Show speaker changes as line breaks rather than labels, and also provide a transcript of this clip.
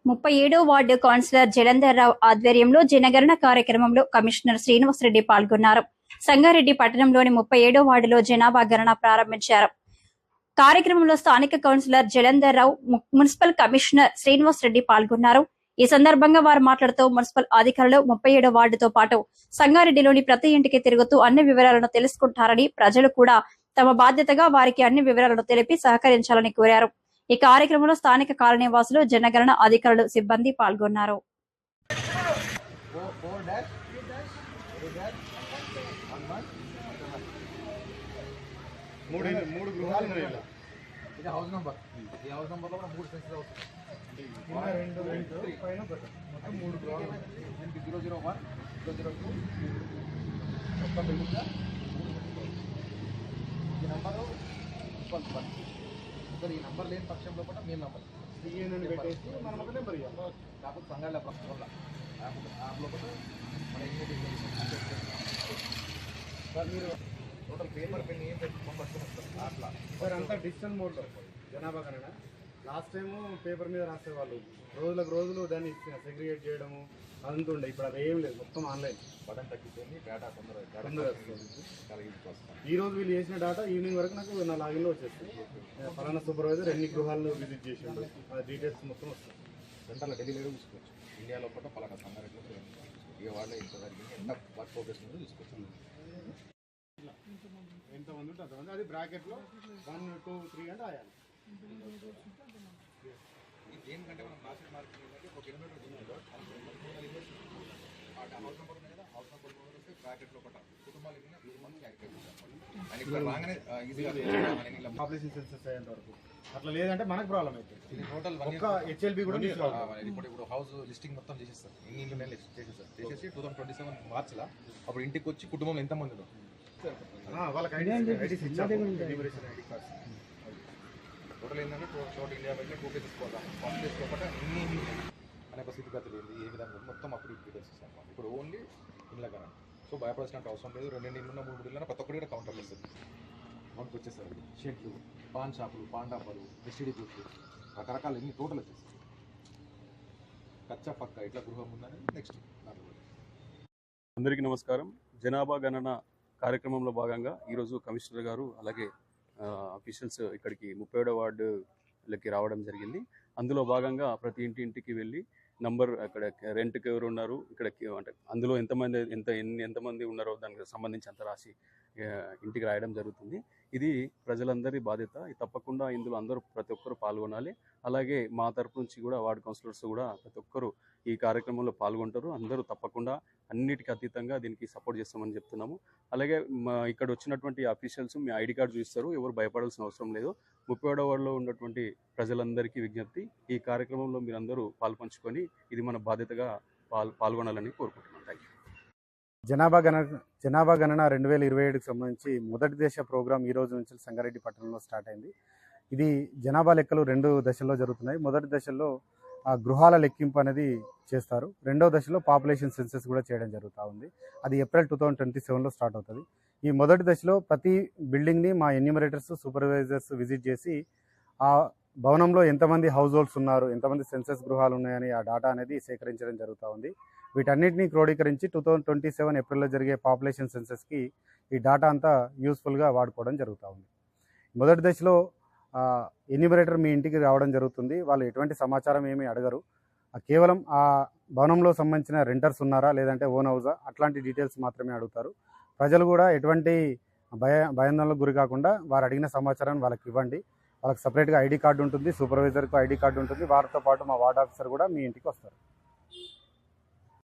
37వ ward councillor జలంధర్రావు ఆధ్వర్యంలో జనగణన కార్యక్రమంలో కమిషనర్ శ్రీనివాసరెడ్డి పాల్గొన్నారు. సంగారెడ్డి పట్టణంలోని 37వ వార్డులో జనాభా గణన ప్రారంభించారు. కార్యక్రమంలో స్థానిక కౌన్సిలర్ జలంధర్రావు, మున్సిపల్ కమిషనర్ శ్రీనివాసరెడ్డి పాల్గొన్నారు. ఈ సందర్భంగా వారు మాట్లాడుతూ మున్సిపల్ అధికారులు 37వ వార్డుతో పాటు సంగారెడ్డిలోని ప్రతి ఇంటికి తిరుగుతూ అన్ని వివరాలను తెలుసుకుంటారని, ప్రజలు కూడా తమ బాధ్యతగా వారికి అన్ని వివరాలను తెలిపి సహకరించాలని కోరారు. ఈ కార్యక్రమంలో స్థానిక కాలనీవాసులు, జనగణన అధికారులు, సిబ్బంది పాల్గొన్నారు.
మూడు గృహాలు ఉన్నాయి. ఇది హౌస్ నంబర్. ఈ హౌస్ నంబర్ లో కూడా 3 సెన్సెస్ అవుతుంది. పైన మొత్తం 3 గృహాలు. 001, 002 మొత్తం బిల్డింగ్. ఈ నంబరు ఈ నంబర్ లేని పక్షంలో కూడా మీ నంబర్ పెట్టేసి మనం ఒక నెంబర్ ఇవ్వాలి. కాకపోతే సంఘాల వల్ల యాప్లో కూడా మన సార్ మీరు టోటల్ పేపర్ పెన్ ఏం పెట్టుకోబడుతున్నారు అట్లా సార్ అంతా డిజిటల్ మోడ్లో జనాభా గణన. లాస్ట్ టైము పేపర్ మీద రాసేవాళ్ళు, రోజులు దాన్ని సెగ్రిగేట్ చేయడము అదంతా ఉండే. ఇప్పుడు అది ఏం లేదు, మొత్తం ఆన్లైన్. బటన్ తగ్గిపోయింది, డేటా తొందరగా ఈ రోజు వీళ్ళు చేసిన డేటా ఈవినింగ్ వరకు నాకు నా లాగిన్లో వచ్చేస్తుంది. ఫలానా సూపర్వైజర్ ఎన్ని గృహాలను విజిట్ చేసిండు, ఆ డీటెయిల్స్ మొత్తం వస్తుంది. సెంటర్లో ఢిల్లీలో చూసుకోవచ్చు. ఇండియాలో కూడా ఫలానా సంగారెడ్డిలో ఏ వాళ్ళే ఇంత జరిగింది, ఎంత వర్క్ ప్రోగ్రెస్ ఉందో చూసుకోవచ్చు. ఎంతమంది ఉంటే అంతమంది, అది బ్రాకెట్లో 1, 2, 3 అంటే రాయాలి. దేనికంటే మనం రాసిన మార్కెట్ ఏంటంటే ఒక కిలోమీటర్ దూరంలో హౌస్ నెంబర్ ఉంది కదా, హౌస్ నెంబర్ వస్తే బ్రాకెట్లో ఒకట కుటుంబాలు పాపులేషన్ సెన్సస్ అయ్యేంత వరకు. అట్లా లేదంటే మనకు ప్రాబ్లం అవుతుంది. ఇది టోటల్ ఒక్క హెచ్ఎల్బి కూడా ఇప్పుడు హౌస్ లిస్టింగ్ మొత్తం చేసేస్తారు. ఎన్ని ఇల్లు చేసేస్తారు. చేసేసి 2027 మార్చిలో అప్పుడు ఇంటికి వచ్చి కుటుంబంలో ఎంతమంది వాళ్ళకి ఐడీస్ ఇచ్చారు. టోటల్ ఏంటంటే టోటల్ ఇండియా బట్టి 2 కేసెస్ పోతాం. 1 కేసు లోపల ఎన్ని అనేక స్థితిగతులు ఏంది, ఏ విధంగా మొత్తం అప్పుడు డీటెయిల్స్ ఇస్తాం. ఇప్పుడు ఓన్లీ ఇళ్ళ కన్నా. సో భయపడాల్సిన అవసరం లేదు. 2 ఇళ్ళున్న 3 ఇళ్ళన్నా ప్రతి ఒక్కటి కూడా కౌంటర్ వస్తుంది. మనకు వచ్చేసరికి షెడ్లు, పాన్ షాపులు, పాన్ డాబాలు, ఎస్టీడీ బూట్లు, రకరకాల ఎన్ని టోటల్ వచ్చేస్తాయి. కచ్చా పక్క ఇట్లా గృహం ఉందని నెక్స్ట్.
అందరికీ నమస్కారం. జనాభా గణన కార్యక్రమంలో భాగంగా ఈరోజు కమిషనర్ గారు అలాగే అఫీషియల్స్ ఇక్కడికి 37వ వార్డులకి రావడం జరిగింది. అందులో భాగంగా ప్రతి ఇంటికి వెళ్ళి నంబర్, అక్కడ రెంట్కి ఎవరు ఉన్నారు, ఇక్కడ అంటే అందులో ఎంతమంది ఉన్నారో దానికి సంబంధించి అంత రాసి ఇంటికి రాయడం జరుగుతుంది. ఇది ప్రజలందరి బాధ్యత. తప్పకుండా ఇందులో ప్రతి ఒక్కరు పాల్గొనాలి. అలాగే మా తరపు నుంచి కూడా వార్డు కౌన్సిలర్స్ కూడా ప్రతి ఒక్కరు ఈ కార్యక్రమంలో పాల్గొంటారు. అందరూ తప్పకుండా అన్నిటికీ అతీతంగా దీనికి సపోర్ట్ చేస్తామని చెప్తున్నాము. అలాగే ఇక్కడ వచ్చినటువంటి అఫీషియల్స్ మీ ఐడి కార్డు చూస్తారు, ఎవరు భయపడాల్సిన అవసరం లేదు. 37వ వార్డులో ఉన్నటువంటి ప్రజలందరికీ విజ్ఞప్తి, ఈ కార్యక్రమంలో మీరందరూ పాల్పంచుకొని ఇది మన బాధ్యతగా పాల్గొనాలని కోరుకుంటున్నాం. Thank you.
జనాభా గణన 2027కి సంబంధించి మొదటి దశ ప్రోగ్రాం ఈ రోజు నుంచి సంగారెడ్డి పట్టణంలో స్టార్ట్ అయింది. ఇది జనాభా లెక్కలు 2 దశల్లో జరుగుతున్నాయి. మొదటి దశలో గృహాల లెక్కింపు అనేది చేస్తారు. రెండవ దశలో పాపులేషన్ సెన్సస్ కూడా చేయడం జరుగుతూ ఉంది. అది ఏప్రిల్ 2027లో స్టార్ట్ అవుతుంది. ఈ మొదటి దశలో ప్రతి బిల్డింగ్ని మా ఎన్యూమరేటర్స్, సూపర్వైజర్స్ విజిట్ చేసి ఆ భవనంలో ఎంతమంది హౌస్ హోల్డ్స్ ఉన్నారు, ఎంతమంది సెన్సస్ గృహాలు ఉన్నాయని ఆ డేటా అనేది సేకరించడం జరుగుతూ ఉంది. వీటన్నిటిని క్రోడీకరించి 2027 ఏప్రిల్లో జరిగే పాపులేషన్ సెన్సస్కి ఈ డేటా అంతా యూస్ఫుల్గా వాడుకోవడం జరుగుతూ ఉంది. మొదటి దశలో ఎన్యూమరేటర్ మీ ఇంటికి రావడం జరుగుతుంది. వాళ్ళు ఎటువంటి సమాచారం ఏమీ అడగరు. కేవలం ఆ భవనంలో సంబంధించిన రెంటర్స్ ఉన్నారా, లేదంటే ఓన్ హౌజా, అట్లాంటి డీటెయిల్స్ మాత్రమే అడుగుతారు. ప్రజలు కూడా ఎటువంటి భయాందోళనకు గురి కాకుండా వారు అడిగిన సమాచారాన్ని వాళ్ళకి ఇవ్వండి. వాళ్ళకి సపరేట్గా ఐడి కార్డు ఉంటుంది, సూపర్వైజర్కు ఐడి కార్డు ఉంటుంది. వారితో పాటు మా వార్డ్ ఆఫీసర్ కూడా మీ ఇంటికి వస్తారు.